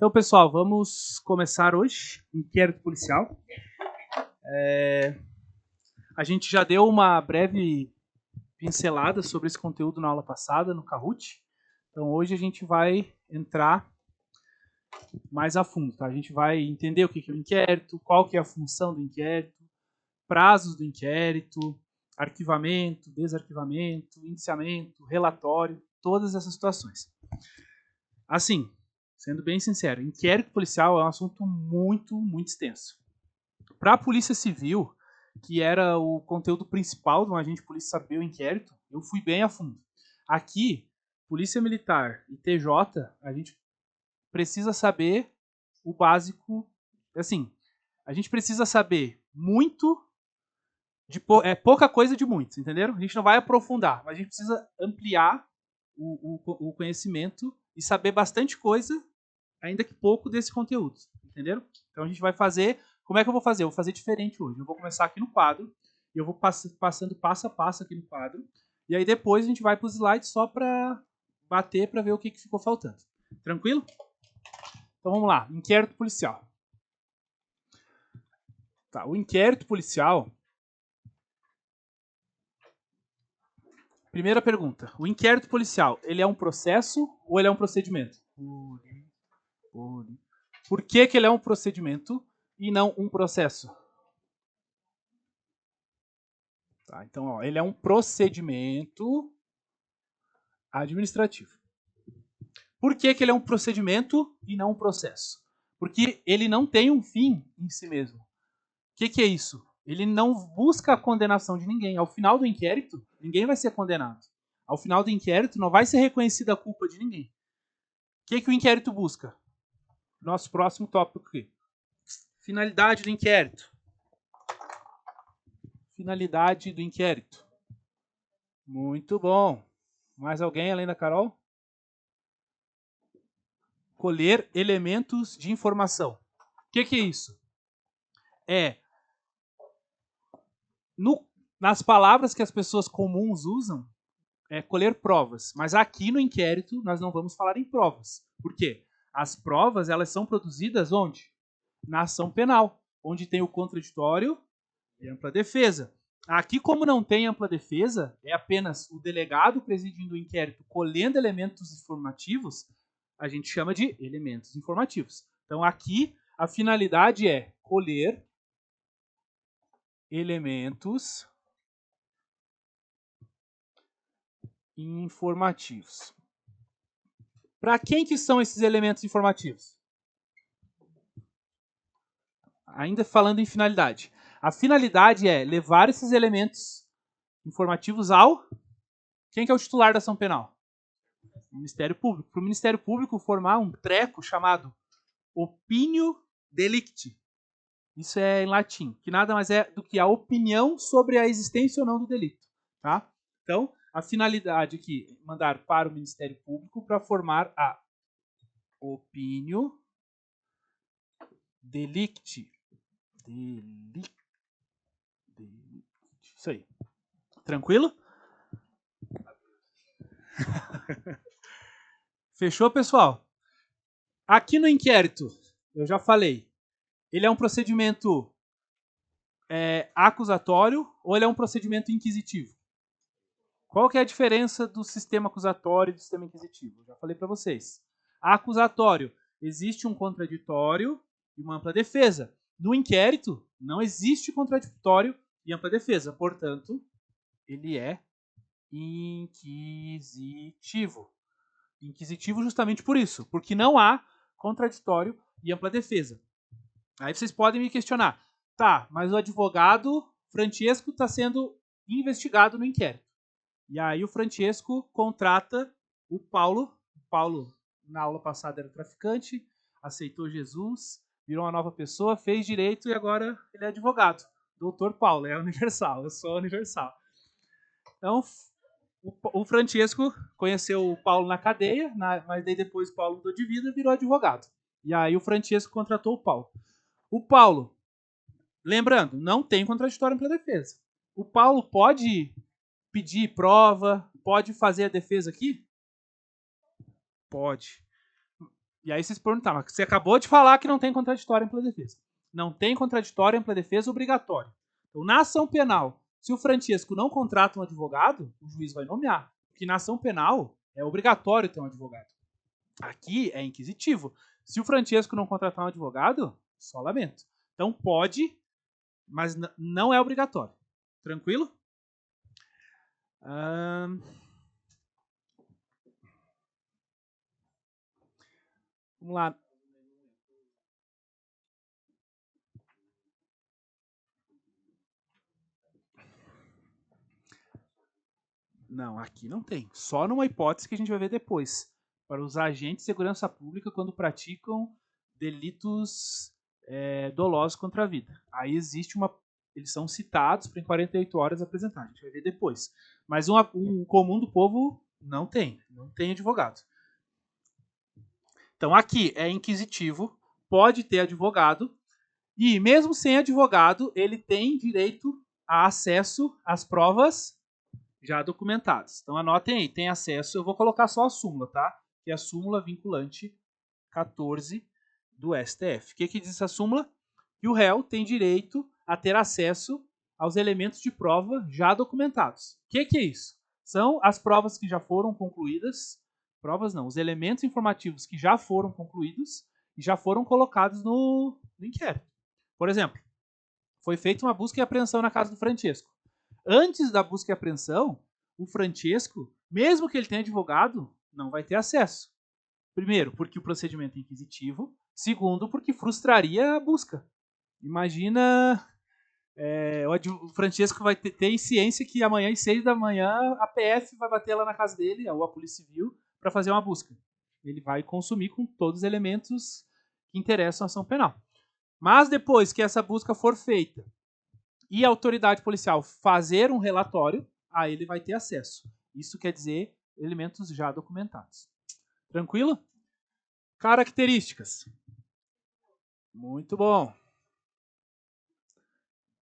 Então, pessoal, vamos começar hoje inquérito policial. A gente já deu uma breve pincelada sobre esse conteúdo na aula passada, no Kahoot. Então, hoje a gente vai entrar mais a fundo. Tá? A gente vai entender o que é o inquérito, qual que é a função do inquérito, prazos do inquérito, arquivamento, desarquivamento, indiciamento, relatório, todas essas situações. Assim, sendo bem sincero, inquérito policial é um assunto muito extenso. Para a Polícia Civil, que era o conteúdo principal de um agente de polícia saber o inquérito, eu fui bem a fundo. Aqui, Polícia Militar e TJ, a gente precisa saber o básico. Assim, a gente precisa saber muito de pouca coisa de muito, entenderam? A gente não vai aprofundar, mas a gente precisa ampliar o conhecimento e saber bastante coisa, ainda que pouco, desse conteúdo, entenderam? Então a gente vai fazer. Como é que eu vou fazer? Eu vou fazer diferente hoje. Eu vou começar aqui no quadro e eu vou passando passo a passo aqui no quadro. E aí depois a gente vai para os slides só para bater para ver o que ficou faltando. Tranquilo? Então vamos lá. Inquérito policial. Tá, o inquérito policial. Primeira pergunta. O inquérito policial, ele é um processo ou ele é um procedimento? Por que ele é um procedimento e não um processo? Tá, então, ó, ele é um procedimento administrativo. Por que ele é um procedimento e não um processo? Porque ele não tem um fim em si mesmo. O que é isso? Ele não busca a condenação de ninguém. Ao final do inquérito, ninguém vai ser condenado. Ao final do inquérito, não vai ser reconhecida a culpa de ninguém. O que o inquérito busca? Nosso próximo tópico aqui. Finalidade do inquérito. Finalidade do inquérito. Muito bom. Mais alguém além da Carol? Colher elementos de informação. O que é isso? Nas palavras que as pessoas comuns usam, é colher provas. Mas aqui no inquérito nós não vamos falar em provas. Por quê? As provas elas são produzidas onde? Na ação penal, onde tem o contraditório e ampla defesa. Aqui, como não tem ampla defesa, é apenas o delegado presidindo o inquérito colhendo elementos informativos, a gente chama de elementos informativos. Então, aqui, a finalidade é colher elementos informativos. Para quem que são esses elementos informativos? Ainda falando em finalidade. A finalidade é levar esses elementos informativos ao... Quem que é o titular da ação penal? Ministério Público. Para o Ministério Público formar um treco chamado opinio delicti. Isso é em latim, que nada mais é do que a opinião sobre a existência ou não do delito. Tá? Então, a finalidade aqui é mandar para o Ministério Público para formar a opinio delicti. Isso aí. Tranquilo? Fechou, pessoal? Aqui no inquérito, eu já falei, ele é um procedimento acusatório ou ele é um procedimento inquisitivo? Qual que é a diferença do sistema acusatório e do sistema inquisitivo? Eu já falei para vocês. Acusatório, existe um contraditório e uma ampla defesa. No inquérito, não existe contraditório e ampla defesa. Portanto, ele é inquisitivo. Inquisitivo justamente por isso, porque não há contraditório e ampla defesa. Aí vocês podem me questionar, tá, mas o advogado Francesco está sendo investigado no inquérito. E aí o Francesco contrata o Paulo. O Paulo, na aula passada, era traficante, aceitou Jesus, virou uma nova pessoa, fez direito e agora ele é advogado. Doutor Paulo, é universal, eu sou universal. Então, o Francesco conheceu o Paulo na cadeia, mas daí depois o Paulo mudou de vida e virou advogado. E aí o Francesco contratou o Paulo. O Paulo, lembrando, não tem contraditório pela defesa. O Paulo pode pedir prova, pode fazer a defesa aqui? Pode. E aí vocês perguntaram, mas você acabou de falar que não tem contraditório em ampla defesa. Não tem contraditório em ampla defesa obrigatório. Então, na ação penal, se o Francesco não contrata um advogado, o juiz vai nomear. Porque na ação penal é obrigatório ter um advogado. Aqui é inquisitivo. Se o Francesco não contratar um advogado, só lamento. Então pode, mas não é obrigatório. Tranquilo? Vamos lá. Não, aqui não tem. Só numa hipótese que a gente vai ver depois. Para os agentes de segurança pública quando praticam delitos dolosos contra a vida. Aí existe uma... Eles são citados para em 48 horas apresentar. A gente vai ver depois. Mas um comum do povo não tem. Não tem advogado. Então aqui é inquisitivo, pode ter advogado. E mesmo sem advogado, ele tem direito a acesso às provas já documentadas. Então anotem aí, tem acesso, eu vou colocar só a súmula, tá? Que é a súmula vinculante 14 do STF. O que diz essa súmula? Que o réu tem direito a ter acesso aos elementos de prova já documentados. O que é isso? São as provas que já foram concluídas, provas não, os elementos informativos que já foram concluídos e já foram colocados no inquérito. Por exemplo, foi feita uma busca e apreensão na casa do Francesco. Antes da busca e apreensão, o Francesco, mesmo que ele tenha advogado, não vai ter acesso. Primeiro, porque o procedimento é inquisitivo. Segundo, porque frustraria a busca. Imagina, o Francesco vai ter ciência que amanhã, às 6 da manhã, a PF vai bater lá na casa dele, ou a Polícia Civil, para fazer uma busca. Ele vai consumir com todos os elementos que interessam a ação penal. Mas depois que essa busca for feita e a autoridade policial fazer um relatório, aí ele vai ter acesso. Isso quer dizer elementos já documentados. Tranquilo? Características. Muito bom.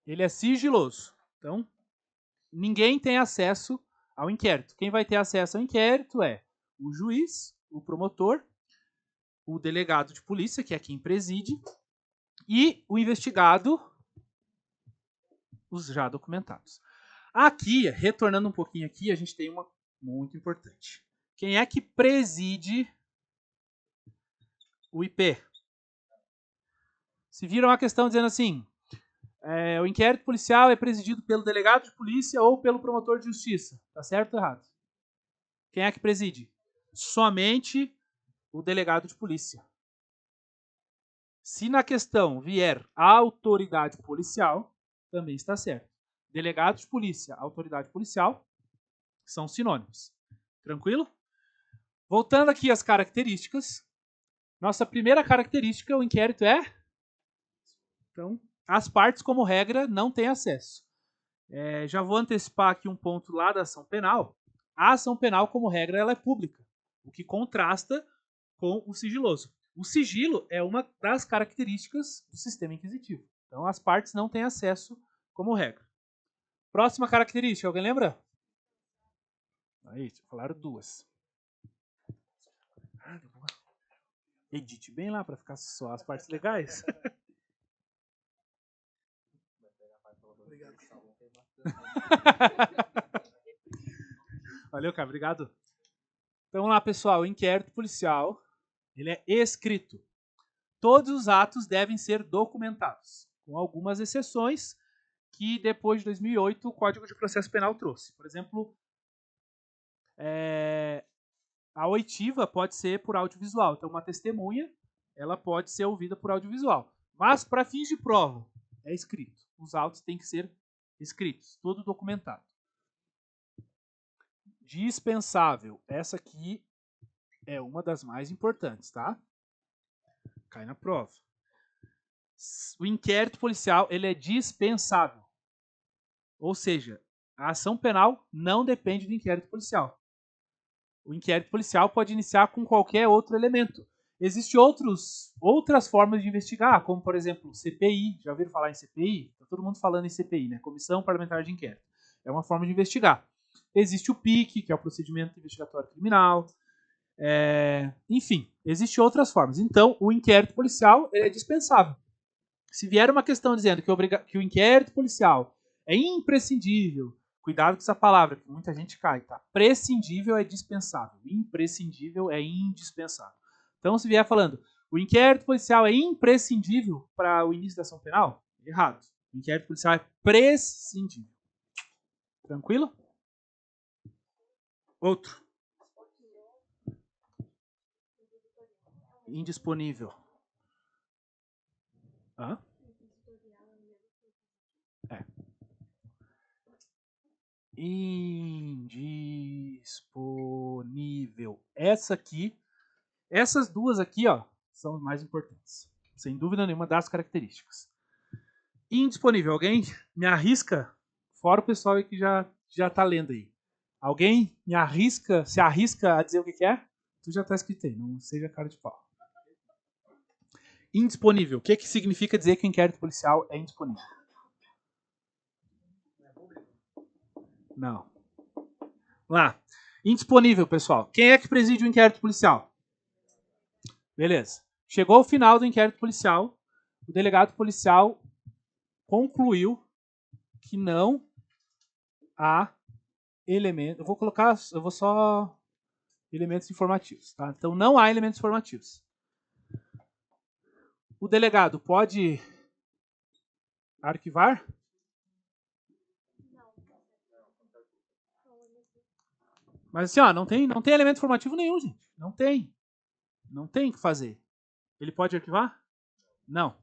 Ele é sigiloso. Então, ninguém tem acesso ao inquérito. Quem vai ter acesso ao inquérito é o juiz, o promotor, o delegado de polícia, que é quem preside, e o investigado, os já documentados. Aqui, retornando um pouquinho aqui, a gente tem uma muito importante. Quem é que preside o IP? Se viram a questão dizendo assim, o inquérito policial é presidido pelo delegado de polícia ou pelo promotor de justiça. Tá certo ou errado? Quem é que preside? Somente o delegado de polícia. Se na questão vier a autoridade policial, também está certo. Delegado de polícia, autoridade policial, são sinônimos. Tranquilo? Voltando aqui às características. Nossa primeira característica, o inquérito é... Então, as partes, como regra, não têm acesso. Já vou antecipar aqui um ponto lá da ação penal. A ação penal, como regra, ela é pública, o que contrasta com o sigiloso. O sigilo é uma das características do sistema inquisitivo. Então, as partes não têm acesso, como regra. Próxima característica, alguém lembra? Aí, falaram duas. Edite bem lá para ficar só as partes legais. Obrigado. Valeu, cara. Obrigado. Então, vamos lá, pessoal. O inquérito policial, ele é escrito. Todos os atos devem ser documentados, com algumas exceções que depois de 2008 o Código de Processo Penal trouxe. Por exemplo, a oitiva pode ser por audiovisual. Então, uma testemunha, ela pode ser ouvida por audiovisual. Mas, para fins de prova, é escrito. Os autos têm que ser escritos, todo documentado. Dispensável. Essa aqui é uma das mais importantes, tá? Cai na prova. O inquérito policial, ele é dispensável. Ou seja, a ação penal não depende do inquérito policial. O inquérito policial pode iniciar com qualquer outro elemento. Existem outras formas de investigar, como, por exemplo, CPI. Já ouviram falar em CPI? Está todo mundo falando em CPI, né? Comissão Parlamentar de Inquérito. É uma forma de investigar. Existe o PIC, que é o Procedimento Investigatório Criminal. Enfim, existem outras formas. Então, o inquérito policial é dispensável. Se vier uma questão dizendo que o inquérito policial é imprescindível, cuidado com essa palavra, que muita gente cai, tá? Prescindível é dispensável, imprescindível é indispensável. Então, se vier falando, o inquérito policial é imprescindível para o início da ação penal, errado. O inquérito policial é prescindível. Tranquilo? Outro. Indisponível. Hã? Indisponível. Essas duas aqui, ó, são as mais importantes. Sem dúvida nenhuma das características. Indisponível. Alguém me arrisca? Fora o pessoal aí que já tá lendo aí. Alguém se arrisca a dizer o que é? Tu já tá escrito aí, não seja cara de pau. Indisponível. O que significa dizer que o inquérito policial é indisponível? Não. Lá. Indisponível, pessoal. Quem é que preside o inquérito policial? Beleza. Chegou ao final do inquérito policial, o delegado policial concluiu que não há elementos. Eu vou só elementos informativos, tá? Então não há elementos informativos. O delegado pode arquivar? Mas assim, ó, não tem elemento informativo nenhum, gente. Não tem. Não tem o que fazer. Ele pode arquivar? Não.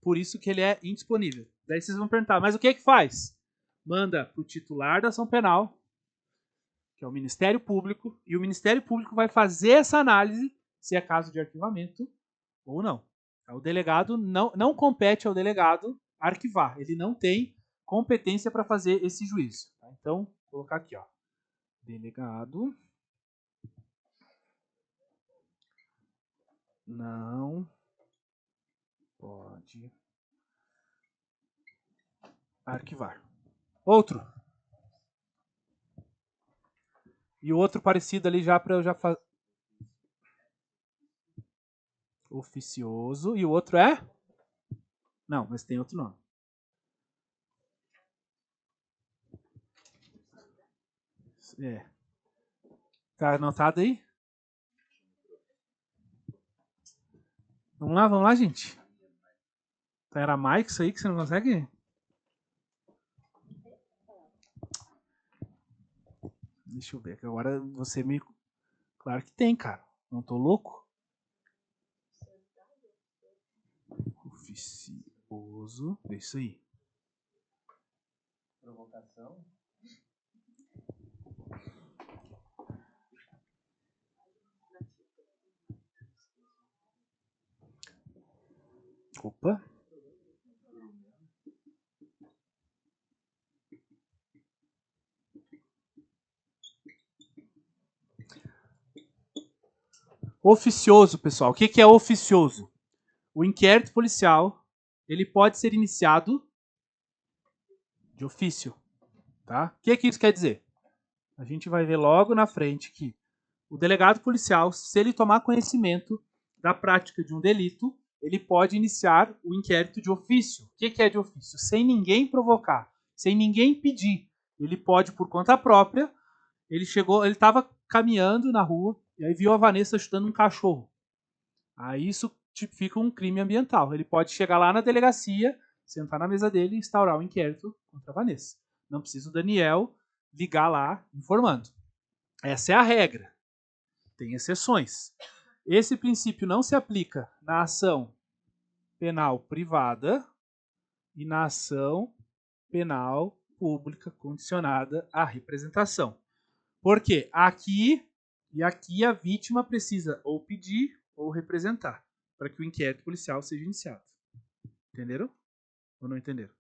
Por isso que ele é indisponível. Daí vocês vão perguntar, mas o que é que faz? Manda para o titular da ação penal, que é o Ministério Público, e o Ministério Público vai fazer essa análise se é caso de arquivamento ou não. O delegado não compete ao delegado arquivar. Ele não tem competência para fazer esse juízo. Então, vou colocar aqui, ó. Delegado não pode arquivar. Outro. E o outro parecido ali já para eu já fazer. Oficioso. E o outro é? Não, mas tem outro nome. É. Tá anotado aí? Vamos lá, gente. Era Mike isso aí que você não consegue? Deixa eu ver, que agora você me. Claro que tem, cara. Não tô louco? Oficioso. É isso aí. Provocação. Opa. Oficioso, pessoal. O que é oficioso? O inquérito policial, ele pode ser iniciado de ofício, tá? O que isso quer dizer? A gente vai ver logo na frente que o delegado policial, se ele tomar conhecimento da prática de um delito, ele pode iniciar o inquérito de ofício. O que é de ofício? Sem ninguém provocar, sem ninguém pedir. Ele pode, por conta própria, ele estava caminhando na rua e aí viu a Vanessa chutando um cachorro. Aí isso tipifica um crime ambiental. Ele pode chegar lá na delegacia, sentar na mesa dele e instaurar o inquérito contra a Vanessa. Não precisa o Daniel ligar lá informando. Essa é a regra. Tem exceções. Esse princípio não se aplica na ação penal privada e na ação penal pública condicionada à representação. Porque aqui a vítima precisa ou pedir ou representar para que o inquérito policial seja iniciado. Entenderam? Ou não entenderam?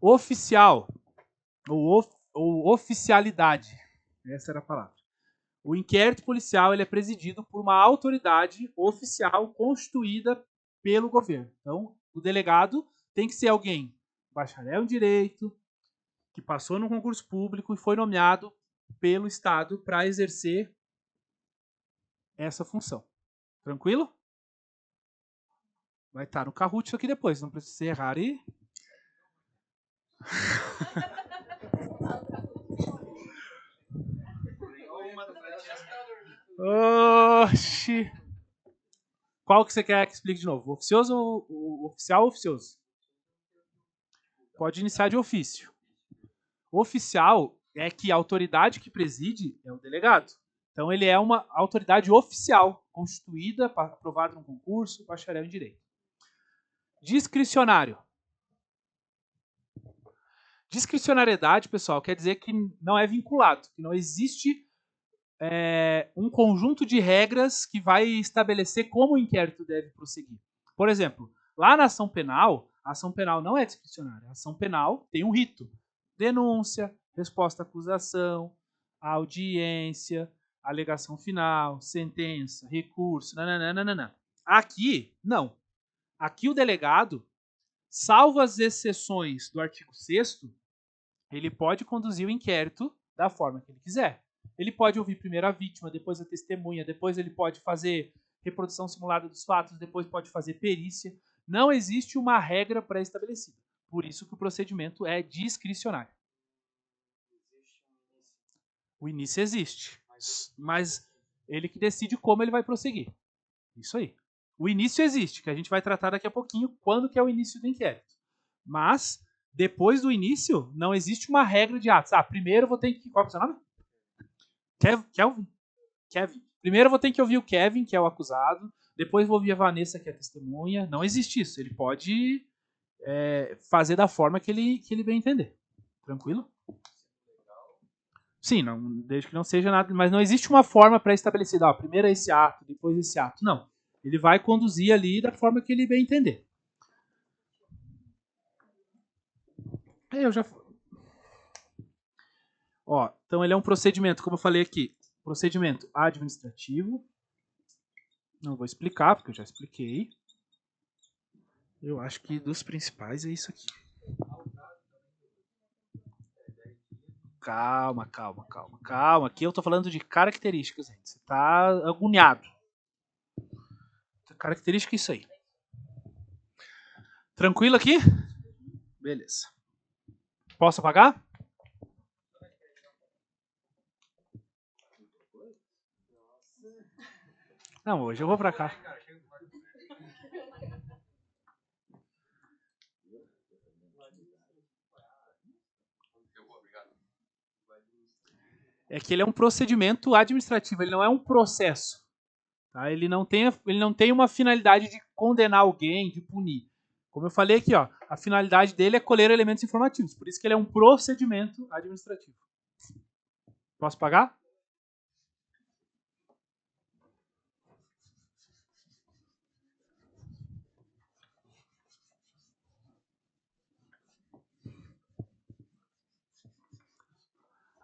Oficial ou oficialidade. Essa era a palavra. O inquérito policial ele é presidido por uma autoridade oficial constituída pelo governo. Então, o delegado tem que ser alguém bacharel em direito, que passou no concurso público e foi nomeado pelo Estado para exercer essa função. Tranquilo? Vai estar no Kahoot isso aqui depois, não precisa ser errar e... Oxi! Qual que você quer que explique de novo? O oficioso ou o oficial ou oficioso? Pode iniciar de ofício. O oficial é que a autoridade que preside é o delegado. Então ele é uma autoridade oficial, constituída, aprovada num concurso, bacharel em direito. Discricionário. Discricionariedade, pessoal, quer dizer que não é vinculado, que não existe um conjunto de regras que vai estabelecer como o inquérito deve prosseguir. Por exemplo, lá na ação penal, a ação penal não é discricionária. A ação penal tem um rito. Denúncia, resposta à acusação, audiência, alegação final, sentença, recurso, nananana. Aqui, não. Aqui o delegado, salvo as exceções do artigo 6º, ele pode conduzir o inquérito da forma que ele quiser. Ele pode ouvir primeiro a vítima, depois a testemunha, depois ele pode fazer reprodução simulada dos fatos, depois pode fazer perícia. Não existe uma regra pré-estabelecida. Por isso que o procedimento é discricionário. O início existe, mas ele que decide como ele vai prosseguir. Isso aí. O início existe, que a gente vai tratar daqui a pouquinho quando que é o início do inquérito. Mas, depois do início, não existe uma regra de atos. Primeiro eu vou ter que... Qual é o seu nome? Kevin. Primeiro eu vou ter que ouvir o Kevin, que é o acusado. Depois vou ouvir a Vanessa, que é a testemunha. Não existe isso. Ele pode fazer da forma que ele bem entender. Tranquilo? Sim, não, desde que não seja nada. Mas não existe uma forma pré-estabelecida. Primeiro é esse ato, depois esse ato. Não. Ele vai conduzir ali da forma que ele bem entender. Eu já... então ele é um procedimento, como eu falei aqui. Procedimento administrativo. Não vou explicar, porque eu já expliquei. Eu acho que dos principais é isso aqui. Calma. Aqui eu tô falando de características, gente. Você tá agoniado. Característica é isso aí. Tranquilo aqui? Beleza. Posso apagar? Não, hoje eu vou pra cá. É que ele é um procedimento administrativo, ele não é um processo. Tá? Ele não tem uma finalidade de condenar alguém, de punir. Como eu falei aqui, a finalidade dele é colher elementos informativos. Por isso que ele é um procedimento administrativo. Posso pagar?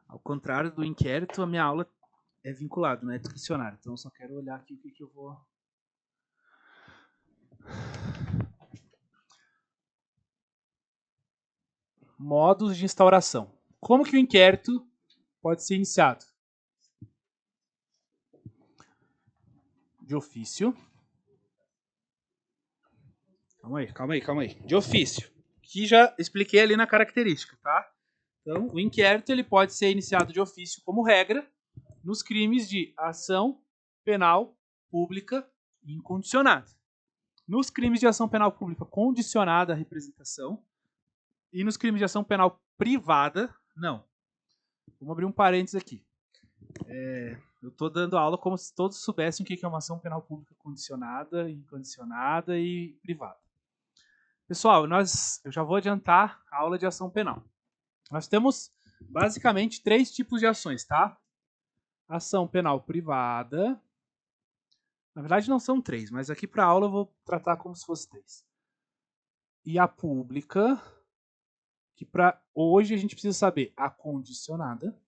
Ao contrário do inquérito, a minha aula é vinculada, não é discricionária. Então eu só quero olhar aqui o que eu vou... Modos de instauração. Como que o inquérito pode ser iniciado? De ofício. Calma aí. De ofício. Que já expliquei ali na característica, tá? Então, o inquérito ele pode ser iniciado de ofício como regra nos crimes de ação penal pública incondicionada. Nos crimes de ação penal pública condicionada à representação e nos crimes de ação penal privada, não. Vamos abrir um parênteses aqui. Eu estou dando aula como se todos soubessem o que é uma ação penal pública condicionada, incondicionada e privada. Pessoal, eu já vou adiantar a aula de ação penal. Nós temos basicamente 3 tipos de ações, tá? Ação penal privada. Na verdade não são 3, mas aqui para a aula eu vou tratar como se fosse 3. E a pública, que para hoje a gente precisa saber a condicionada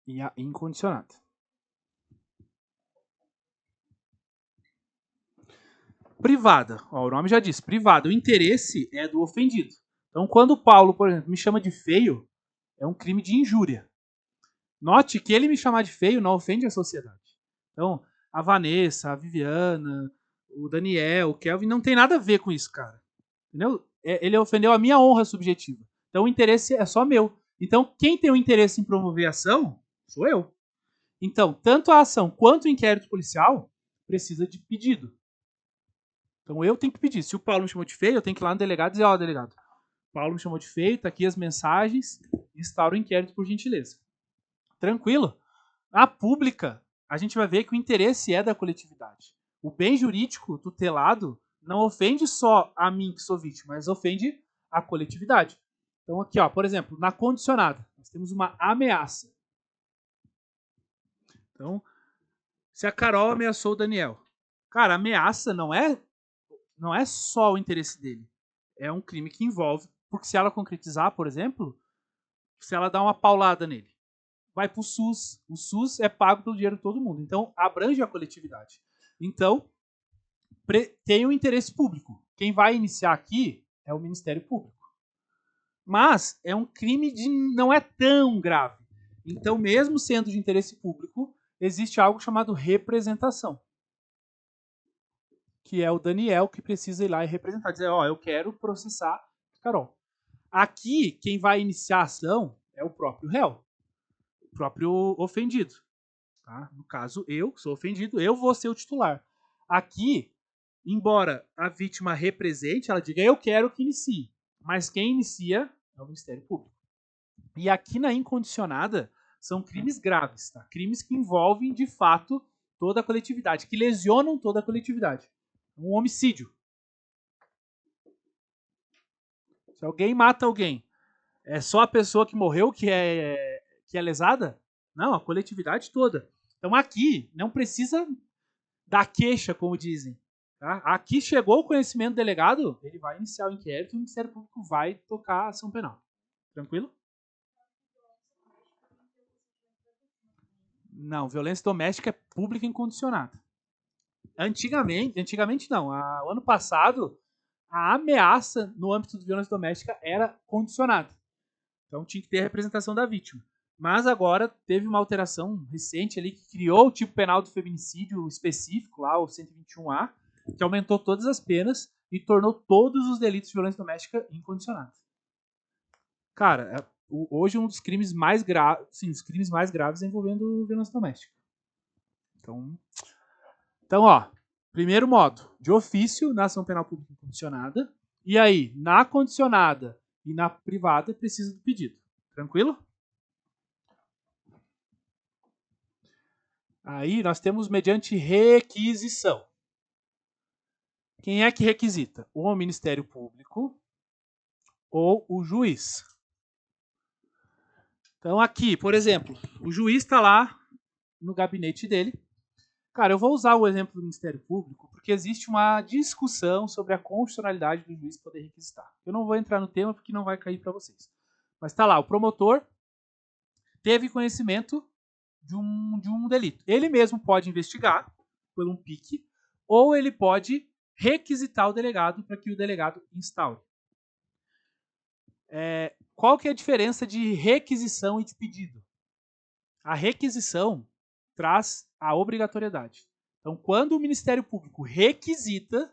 e a incondicionada. Privada, o nome já diz, privada, o interesse é do ofendido. Então quando o Paulo, por exemplo, me chama de feio, é um crime de injúria. Note que ele me chamar de feio não ofende a sociedade. Então, a Vanessa, a Viviana, o Daniel, o Kelvin, não tem nada a ver com isso, cara. Entendeu? Ele ofendeu a minha honra subjetiva. Então, o interesse é só meu. Então, quem tem o interesse em promover a ação, sou eu. Então, tanto a ação quanto o inquérito policial precisa de pedido. Então, eu tenho que pedir. Se o Paulo me chamou de feio, eu tenho que ir lá no delegado e dizer, ó, delegado, Paulo me chamou de feio, tá aqui as mensagens, instaura o inquérito por gentileza. Tranquilo? Na pública, a gente vai ver que o interesse é da coletividade. O bem jurídico tutelado não ofende só a mim, que sou vítima, mas ofende a coletividade. Então, aqui, ó, por exemplo, na condicionada, nós temos uma ameaça. Então, se a Carol ameaçou o Daniel, cara, a ameaça não é só o interesse dele. É um crime que envolve, porque se ela concretizar, por exemplo, se ela dá uma paulada nele, vai para o SUS. O SUS é pago pelo dinheiro de todo mundo. Então, abrange a coletividade. Então, tem um interesse público. Quem vai iniciar aqui é o Ministério Público. Mas é um crime não é tão grave. Então, mesmo sendo de interesse público, existe algo chamado representação. Que é o Daniel que precisa ir lá e representar. Dizer, ó, eu quero processar Carol. Aqui, quem vai iniciar a ação é o próprio réu. O próprio ofendido. Tá? No caso, eu, que sou ofendido, eu vou ser o titular. Aqui, embora a vítima represente, ela diga, eu quero que inicie. Mas quem inicia é o Ministério Público. E aqui na incondicionada, são crimes graves. Tá? Crimes que envolvem, de fato, toda a coletividade, que lesionam toda a coletividade. Um homicídio. Se alguém mata alguém, é só a pessoa que morreu que é lesada? Não, a coletividade toda. Então aqui não precisa da queixa, como dizem. Tá? Aqui chegou o conhecimento do delegado, ele vai iniciar o inquérito e o Ministério Público vai tocar a ação penal. Tranquilo? Não, violência doméstica é pública incondicionada. Antigamente não. O ano passado, a ameaça no âmbito de violência doméstica era condicionada. Então tinha que ter a representação da vítima. Mas agora teve uma alteração recente ali que criou o tipo penal do feminicídio específico, lá o 121A, que aumentou todas as penas e tornou todos os delitos de violência doméstica incondicionados. Cara, hoje um dos crimes mais graves, sim, os crimes mais graves é envolvendo violência doméstica. Então, ó, primeiro modo, de ofício na ação penal pública incondicionada, e aí, na condicionada e na privada, precisa do pedido. Tranquilo? Aí nós temos mediante requisição. Quem é que requisita? O Ministério Público ou o juiz. Então aqui, por exemplo, o juiz está lá no gabinete dele. Cara, eu vou usar o exemplo do Ministério Público porque existe uma discussão sobre a constitucionalidade do juiz poder requisitar. Eu não vou entrar no tema porque não vai cair para vocês. Mas está lá, o promotor teve conhecimento de um delito. Ele mesmo pode investigar por um PIC ou ele pode requisitar o delegado para que o delegado instaure. Qual que é a diferença de requisição e de pedido? A requisição traz a obrigatoriedade. Então, quando o Ministério Público requisita,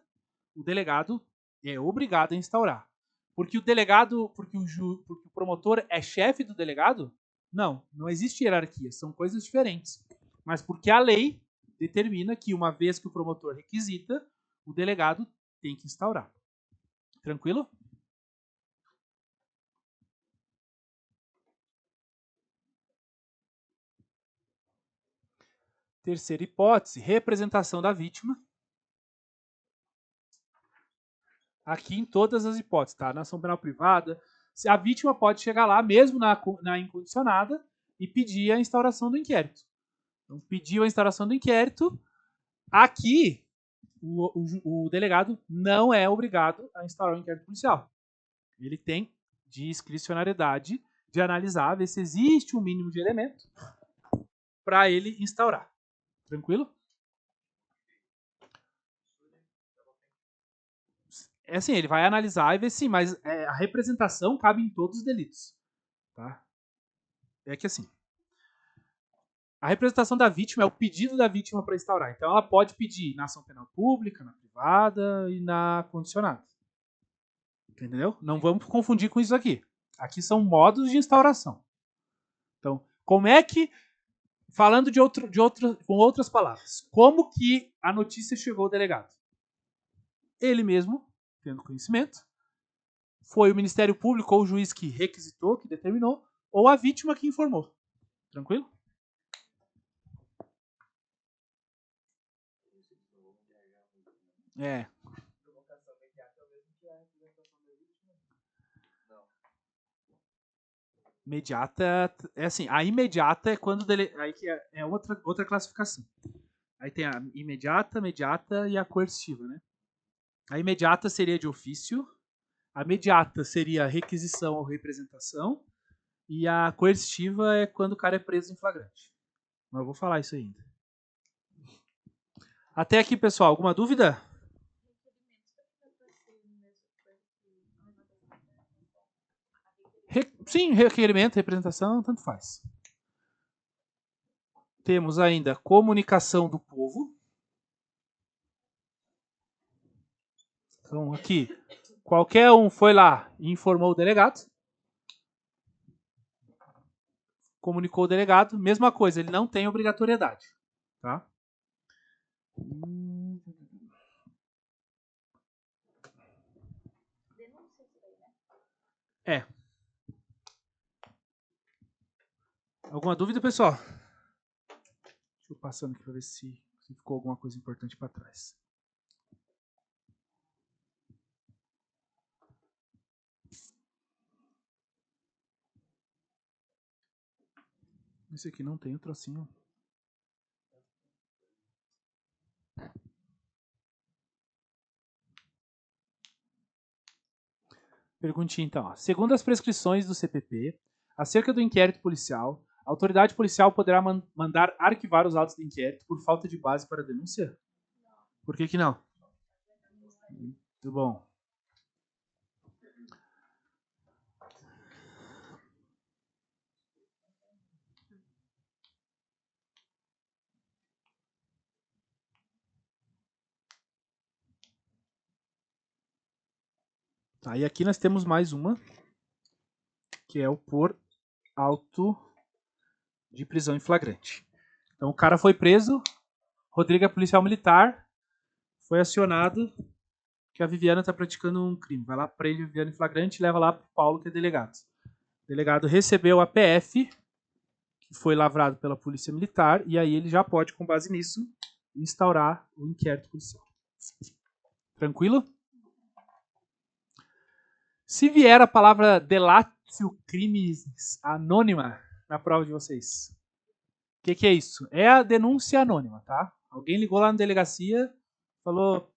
o delegado é obrigado a instaurar. Porque o delegado, porque o promotor é chefe do delegado? Não existe hierarquia, são coisas diferentes. Mas porque a lei determina que uma vez que o promotor requisita, o delegado tem que instaurar. Tranquilo? Terceira hipótese, representação da vítima. Aqui em todas as hipóteses, tá? Na ação penal privada, a vítima pode chegar lá, mesmo na incondicionada, e pedir a instauração do inquérito. Então, pediu a instauração do inquérito. Aqui, o delegado não é obrigado a instaurar o inquérito policial. Ele tem discricionariedade de analisar, ver se existe um mínimo de elementos para ele instaurar. Tranquilo? É assim, ele vai analisar e ver sim, mas a representação cabe em todos os delitos. Tá? É que assim, A representação da vítima é o pedido da vítima para instaurar. Então, ela pode pedir na ação penal pública, na privada e na condicionada. Entendeu? Não vamos confundir com isso aqui. Aqui são modos de instauração. Então, como é que, falando com outras palavras, como que a notícia chegou ao delegado? Ele mesmo, tendo conhecimento, foi o Ministério Público ou o juiz que requisitou, que determinou, ou a vítima que informou. Tranquilo? É. Imediata é assim, a imediata é quando aí que é outra classificação. Aí tem a imediata, mediata e a coercitiva, né? A imediata seria de ofício, a mediata seria requisição ou representação e a coercitiva é quando o cara é preso em flagrante. Mas eu vou falar isso ainda. Até aqui, pessoal, alguma dúvida? Sim, requerimento, representação, tanto faz. Temos ainda comunicação do povo. Então, aqui, qualquer um foi lá e informou o delegado. Comunicou o delegado, mesma coisa, ele não tem obrigatoriedade. Tá? É. Alguma dúvida, pessoal? Deixa eu passando aqui para ver se ficou alguma coisa importante para trás. Esse aqui não tem o trocinho. Perguntinha então. Ó. Segundo as prescrições do CPP, acerca do inquérito policial, a autoridade policial poderá mandar arquivar os autos do inquérito por falta de base para denúncia? Por que não? Muito bom. Tá, e aqui nós temos mais uma, que é o por auto de prisão em flagrante. Então o cara foi preso, Rodrigo é policial militar, foi acionado que a Viviana está praticando um crime. Vai lá, prende a Viviana em flagrante e leva lá para o Paulo, que é delegado. O delegado recebeu a PF, que foi lavrado pela polícia militar, e aí ele já pode, com base nisso, instaurar o inquérito policial. Tranquilo? Se vier a palavra delatio crimis anônima na prova de vocês, o que é isso? É a denúncia anônima, tá? Alguém ligou lá na delegacia, falou: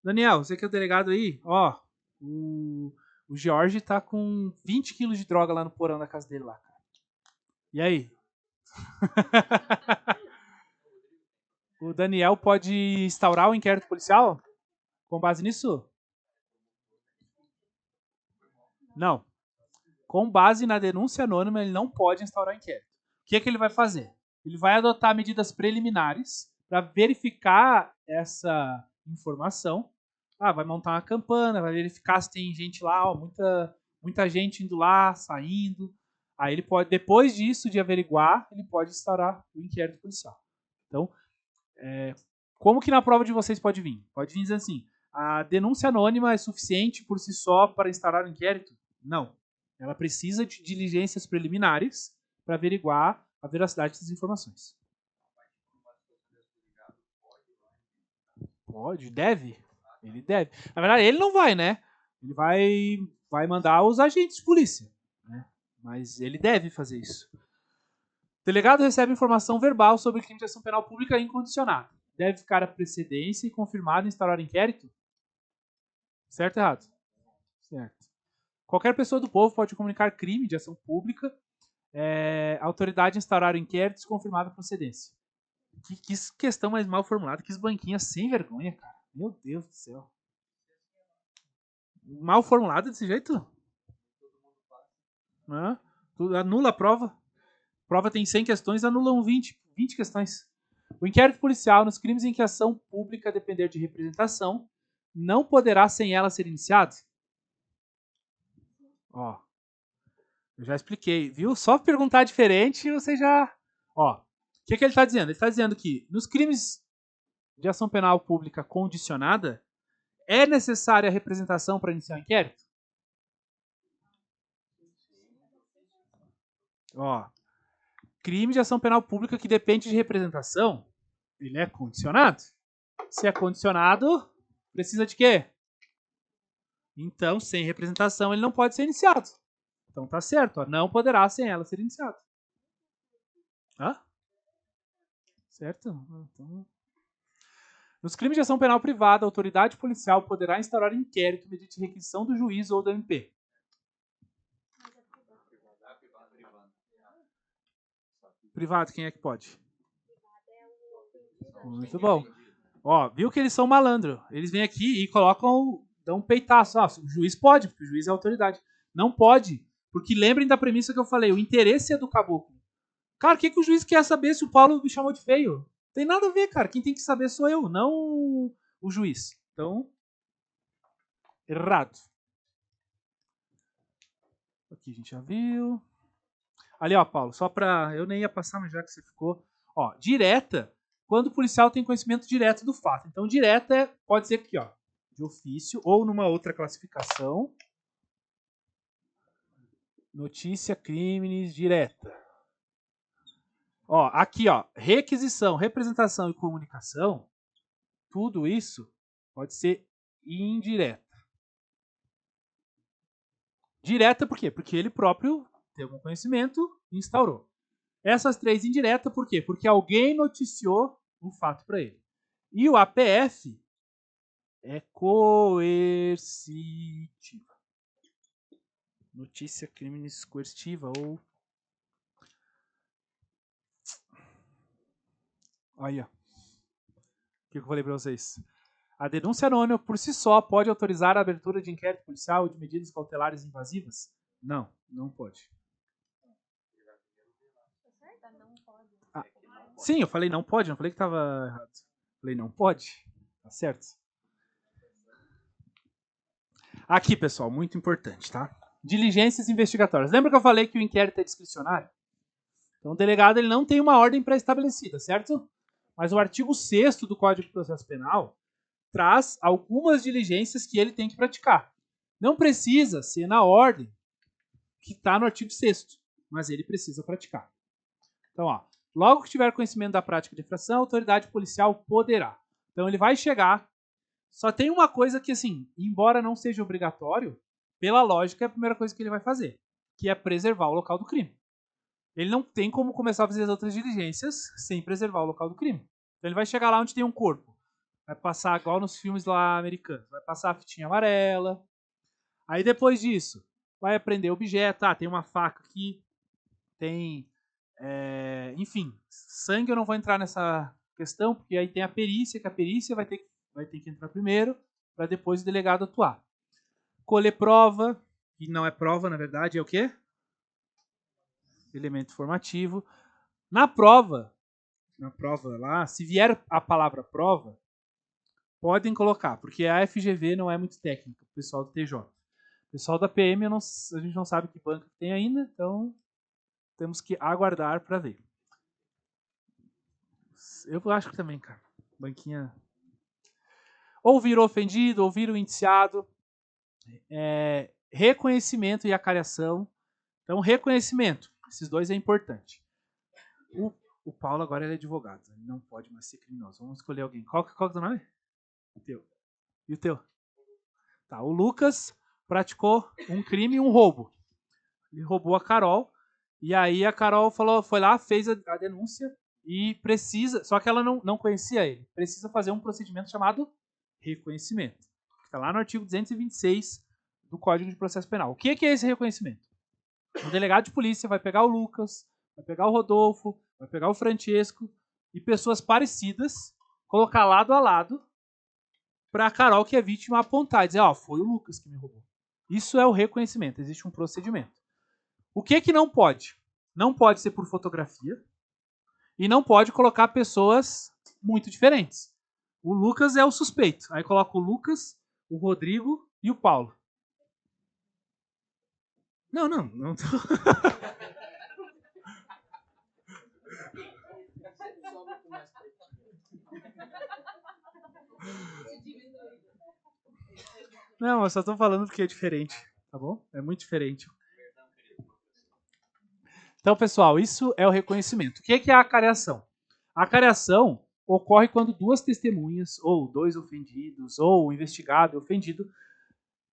Daniel, você que é o delegado aí, ó, o Jorge tá com 20 quilos de droga lá no porão da casa dele lá, cara. E aí? O Daniel pode instaurar o inquérito policial com base nisso? Não. Com base na denúncia anônima, ele não pode instaurar inquérito. O que ele vai fazer? Ele vai adotar medidas preliminares para verificar essa informação. Vai montar uma campana, vai verificar se tem gente lá, ó, muita gente indo lá, saindo. Aí ele pode, depois disso, de averiguar, ele pode instaurar o inquérito policial. Então, como que na prova de vocês pode vir? Pode vir dizendo assim: a denúncia anônima é suficiente por si só para instaurar o inquérito? Não. Ela precisa de diligências preliminares para averiguar a veracidade dessas informações. Pode, deve. Ele deve. Na verdade, ele não vai, né? Ele vai mandar os agentes de polícia. Né? Mas ele deve fazer isso. O delegado recebe informação verbal sobre crime de ação penal pública incondicionada. Deve ficar a precedência e confirmado em instaurar inquérito? Certo ou errado? Certo. Qualquer pessoa do povo pode comunicar crime de ação pública, a autoridade instaurar inquéritos e confirmada a procedência. Que questão mais mal formulada, que banquinha sem vergonha, cara. Meu Deus do céu. Mal formulada desse jeito? Anula a prova. Prova tem 100 questões, anulam 20. 20 questões. O inquérito policial nos crimes em que a ação pública depender de representação não poderá sem ela ser iniciado? Ó, eu já expliquei, viu? Só perguntar diferente você já... Ó, o que ele está dizendo? Ele está dizendo que nos crimes de ação penal pública condicionada é necessária a representação para iniciar o inquérito? Ó, crime de ação penal pública que depende de representação, ele é condicionado. Se é condicionado, precisa de quê? Então, sem representação, ele não pode ser iniciado. Então tá certo, ó, não poderá sem ela ser iniciado. Hã? Certo? Então... Nos crimes de ação penal privada, a autoridade policial poderá instaurar inquérito mediante requisição do juiz ou do MP. Privado, quem é que pode? Muito bom. Ó, viu que eles são malandro. Eles vêm aqui e colocam, dão um peitaço. Ah, o juiz pode, porque o juiz é autoridade. Não pode, porque lembrem da premissa que eu falei, o interesse é do caboclo. Cara, o que o juiz quer saber se o Paulo me chamou de feio? Tem nada a ver, cara. Quem tem que saber sou eu, não o juiz. Então, errado. Aqui a gente já viu. Ali, ó, Paulo, só pra... Eu nem ia passar, mas já que você ficou... Ó, direta, quando o policial tem conhecimento direto do fato. Então, direta pode ser aqui, ó, de ofício ou numa outra classificação. Notícia, crimes, direta. Ó, aqui, ó, requisição, representação e comunicação, tudo isso pode ser indireta. Direta por quê? Porque ele próprio tem algum conhecimento e instaurou. Essas três indireta por quê? Porque alguém noticiou um fato para ele. E o APF é coercitiva. Notícia crimes coercitiva ou... Aí, ó. O que eu falei para vocês? A denúncia anônima por si só pode autorizar a abertura de inquérito policial ou de medidas cautelares invasivas? Não, não pode. Ah, sim, eu falei não pode, não falei que estava errado. Falei não pode, tá certo. Aqui, pessoal, muito importante, tá? Diligências investigatórias. Lembra que eu falei que o inquérito é discricionário? Então o delegado ele não tem uma ordem pré-estabelecida, certo? Mas o artigo 6º do Código de Processo Penal traz algumas diligências que ele tem que praticar. Não precisa ser na ordem que está no artigo 6º, mas ele precisa praticar. Então, ó, logo que tiver conhecimento da prática de infração, a autoridade policial poderá. Então ele vai chegar. Só tem uma coisa que, assim, embora não seja obrigatório, pela lógica é a primeira coisa que ele vai fazer, que é preservar o local do crime. Ele não tem como começar a fazer as outras diligências sem preservar o local do crime. Então ele vai chegar lá onde tem um corpo. Vai passar, igual nos filmes lá americanos, vai passar a fitinha amarela. Aí depois disso, vai apreender objeto. Ah, tem uma faca aqui, tem... enfim, sangue eu não vou entrar nessa questão, porque aí tem a perícia, que a perícia vai ter que entrar primeiro, para depois o delegado atuar. Colher prova, que não é prova, na verdade, é o quê? Elemento formativo. Na prova lá, se vier a palavra prova, podem colocar, porque a FGV não é muito técnica, o pessoal do TJ. O pessoal da PM, a gente não sabe que banca tem ainda, então temos que aguardar para ver. Eu acho que também, cara. Banquinha. Ouvir o ofendido, ouvir o indiciado. Reconhecimento e acariação. Então, reconhecimento. Esses dois é importante. O Paulo agora é advogado. Ele não pode mais ser criminoso. Vamos escolher alguém. Qual é o teu nome? O teu. E o teu? Tá, o Lucas praticou um crime e um roubo. Ele roubou a Carol. E aí a Carol foi lá, fez a denúncia e precisa... Só que ela não conhecia ele. Precisa fazer um procedimento chamado reconhecimento. Está lá no artigo 226 do Código de Processo Penal. O que é esse reconhecimento? O delegado de polícia vai pegar o Lucas, vai pegar o Rodolfo, vai pegar o Francesco e pessoas parecidas, colocar lado a lado para a Carol, que é vítima, apontar e dizer, foi o Lucas que me roubou. Isso é o reconhecimento, existe um procedimento. O que não pode? Não pode ser por fotografia E não pode colocar pessoas muito diferentes. O Lucas é o suspeito. Aí coloca o Lucas, o Rodrigo e o Paulo. Não. Não, eu só tô falando porque é diferente, tá bom? É muito diferente. Então, pessoal, isso é o reconhecimento. O que é a acareação? A acareação ocorre quando duas testemunhas, ou dois ofendidos, ou o investigado e o ofendido,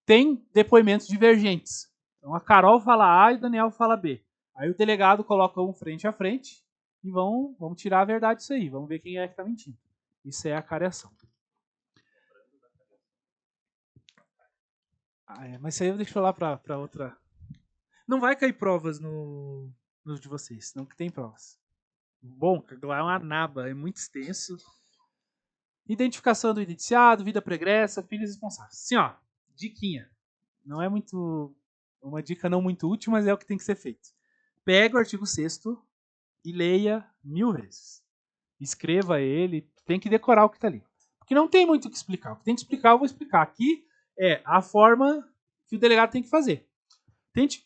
têm depoimentos divergentes. Então, a Carol fala A e o Daniel fala B. Aí o delegado coloca um frente a frente e vamos tirar a verdade disso aí. Vamos ver quem é que está mentindo. Isso é a acareação. Mas isso aí eu deixo lá para outra. Não vai cair provas no de vocês, não que tem provas. Bom, lá é uma naba, é muito extenso. Identificação do indiciado, vida pregressa, filhos responsáveis. Assim, ó, diquinha. Não é muito. Uma dica não muito útil, mas é o que tem que ser feito. Pega o artigo 6º e leia 1000 vezes. Escreva ele, tem que decorar o que está ali. Porque não tem muito o que explicar. O que tem que explicar, eu vou explicar. Aqui é a forma que o delegado tem que fazer. Tente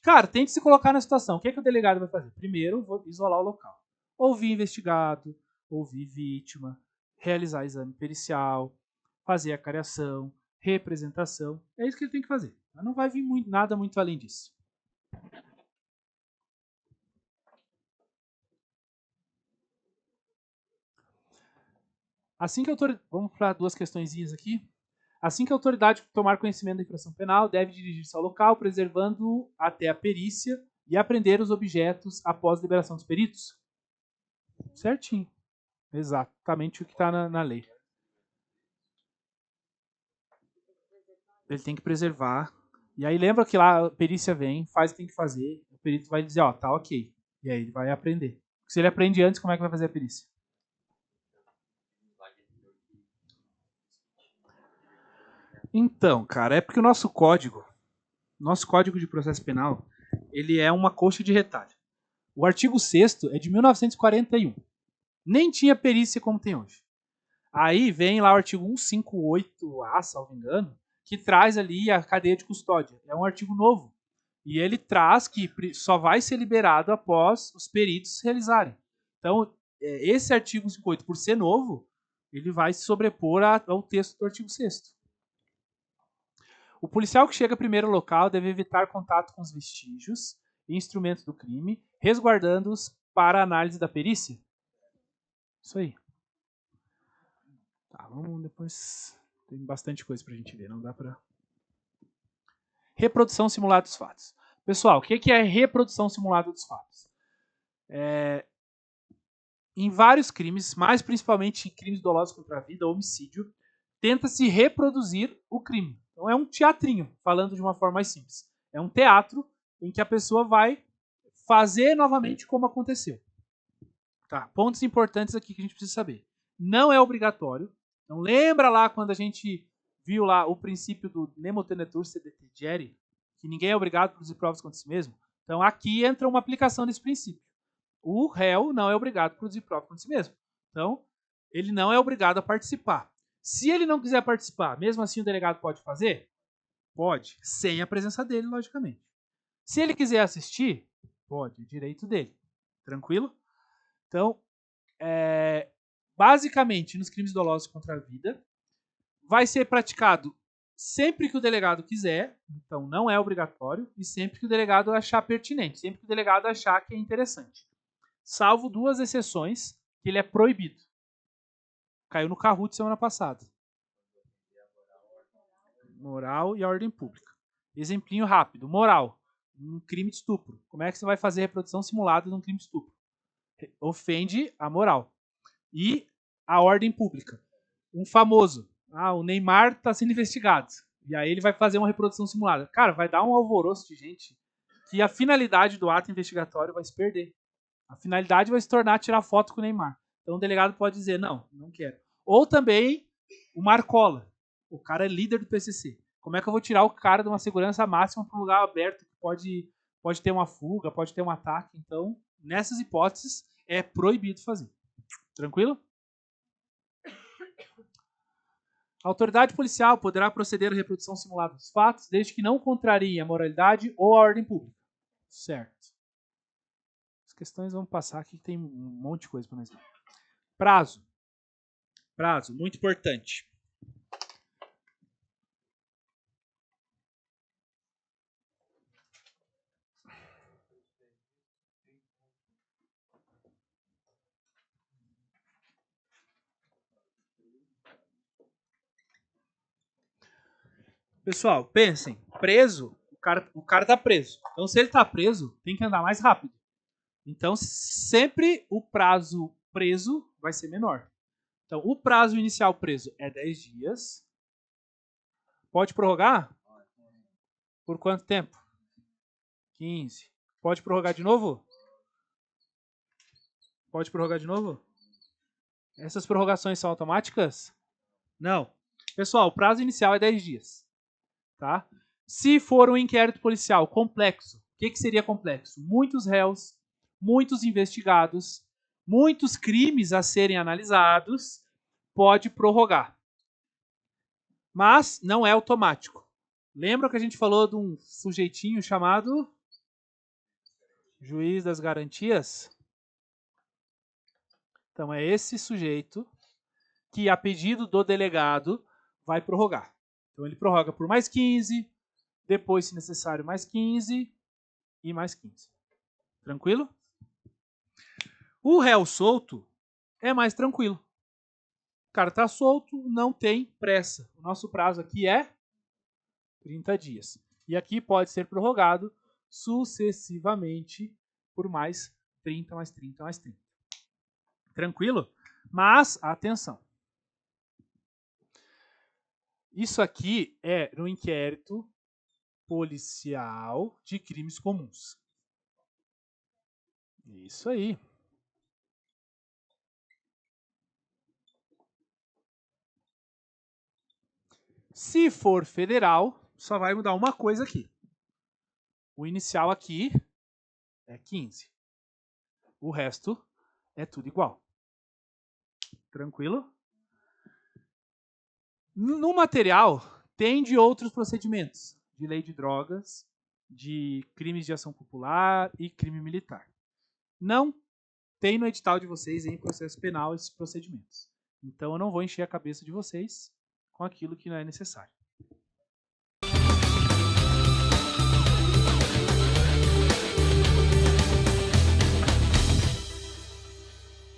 se colocar na situação. O que é que o delegado vai fazer? Primeiro, vou isolar o local. Ouvir investigado, ouvir vítima, realizar exame pericial, fazer a cariação, representação. É isso que ele tem que fazer. Mas não vai vir nada muito além disso. Assim que a autoridade... Vamos para duas questõezinhas aqui. Assim que a autoridade tomar conhecimento da infração penal, deve dirigir-se ao local, preservando até a perícia e apreender os objetos após a liberação dos peritos. Certinho. Exatamente o que está na lei. Ele tem que preservar. E aí lembra que lá a perícia vem, faz o que tem que fazer, o perito vai dizer, ó, tá ok. E aí ele vai aprender. Se ele aprende antes, como é que vai fazer a perícia? Então, cara, é porque o nosso código de processo penal, ele é uma coxa de retalho. O artigo 6º é de 1941. Nem tinha perícia como tem hoje. Aí vem lá o artigo 158A, salvo engano, que traz ali a cadeia de custódia. É um artigo novo. E ele traz que só vai ser liberado após os peritos realizarem. Então, esse artigo 58, por ser novo, ele vai se sobrepor ao texto do artigo 6º. O policial que chega primeiro ao local deve evitar contato com os vestígios e instrumentos do crime, resguardando-os para a análise da perícia. Isso aí. Tá, vamos depois... Tem bastante coisa pra gente ver, não dá pra... Reprodução simulada dos fatos. Pessoal, o que é reprodução simulada dos fatos? Em vários crimes, mais principalmente em crimes dolosos contra a vida, homicídio, tenta-se reproduzir o crime. Então é um teatrinho, falando de uma forma mais simples. É um teatro em que a pessoa vai fazer novamente como aconteceu. Tá, pontos importantes aqui que a gente precisa saber. Não é obrigatório. Então lembra lá quando a gente viu lá o princípio do nemo tenetur sed detegere, que ninguém é obrigado a produzir provas contra si mesmo? Então aqui entra uma aplicação desse princípio. O réu não é obrigado a produzir prova contra si mesmo. Então, ele não é obrigado a participar. Se ele não quiser participar, mesmo assim o delegado pode fazer? Pode, sem a presença dele, logicamente. Se ele quiser assistir, pode, é direito dele. Tranquilo? Então, basicamente, nos crimes dolosos contra a vida, vai ser praticado sempre que o delegado quiser, então não é obrigatório, e sempre que o delegado achar pertinente, sempre que o delegado achar que é interessante. Salvo duas exceções, que ele é proibido. Caiu no Kahoot semana passada. Moral e ordem pública. Exemplinho rápido. Moral. Um crime de estupro. Como é que você vai fazer reprodução simulada de um crime de estupro? Ofende a moral. E a ordem pública. Um famoso. O Neymar está sendo investigado. E aí ele vai fazer uma reprodução simulada. Cara, vai dar um alvoroço de gente que a finalidade do ato investigatório vai se perder. A finalidade vai se tornar tirar foto com o Neymar. Então o delegado pode dizer, não quero. Ou também o Marcola. O cara é líder do PCC. Como é que eu vou tirar o cara de uma segurança máxima para um lugar aberto que pode ter uma fuga, pode ter um ataque? Então, nessas hipóteses, é proibido fazer. Tranquilo? A autoridade policial poderá proceder à reprodução simulada dos fatos, desde que não contrarie a moralidade ou a ordem pública. Certo. As questões vamos passar aqui, que tem um monte de coisa para nós ver. Prazo. Prazo, muito importante. Pessoal, pensem, preso, o cara tá preso. Então, se ele tá preso, tem que andar mais rápido. Então, sempre o prazo preso vai ser menor. Então, o prazo inicial preso é 10 dias. Pode prorrogar? Por quanto tempo? 15. Pode prorrogar de novo? Pode prorrogar de novo? Essas prorrogações são automáticas? Não. Pessoal, o prazo inicial é 10 dias. Tá? Se for um inquérito policial complexo, o que seria complexo? Muitos réus, muitos investigados, muitos crimes a serem analisados, pode prorrogar. Mas não é automático. Lembra que a gente falou de um sujeitinho chamado juiz das garantias? Então é esse sujeito que, a pedido do delegado, vai prorrogar. Então ele prorroga por mais 15, depois, se necessário, mais 15 e mais 15. Tranquilo? O réu solto é mais tranquilo. O cara está solto, não tem pressa. O nosso prazo aqui é 30 dias. E aqui pode ser prorrogado sucessivamente por mais 30, mais 30, mais 30. Tranquilo? Mas, atenção. Isso aqui é no inquérito policial de crimes comuns. Isso aí. Se for federal, só vai mudar uma coisa aqui. O inicial aqui é 15. O resto é tudo igual. Tranquilo? No material, tem de outros procedimentos. De lei de drogas, de crimes de ação popular e crime militar. Não tem no edital de vocês em processo penal esses procedimentos. Então eu não vou encher a cabeça de vocês com aquilo que não é necessário.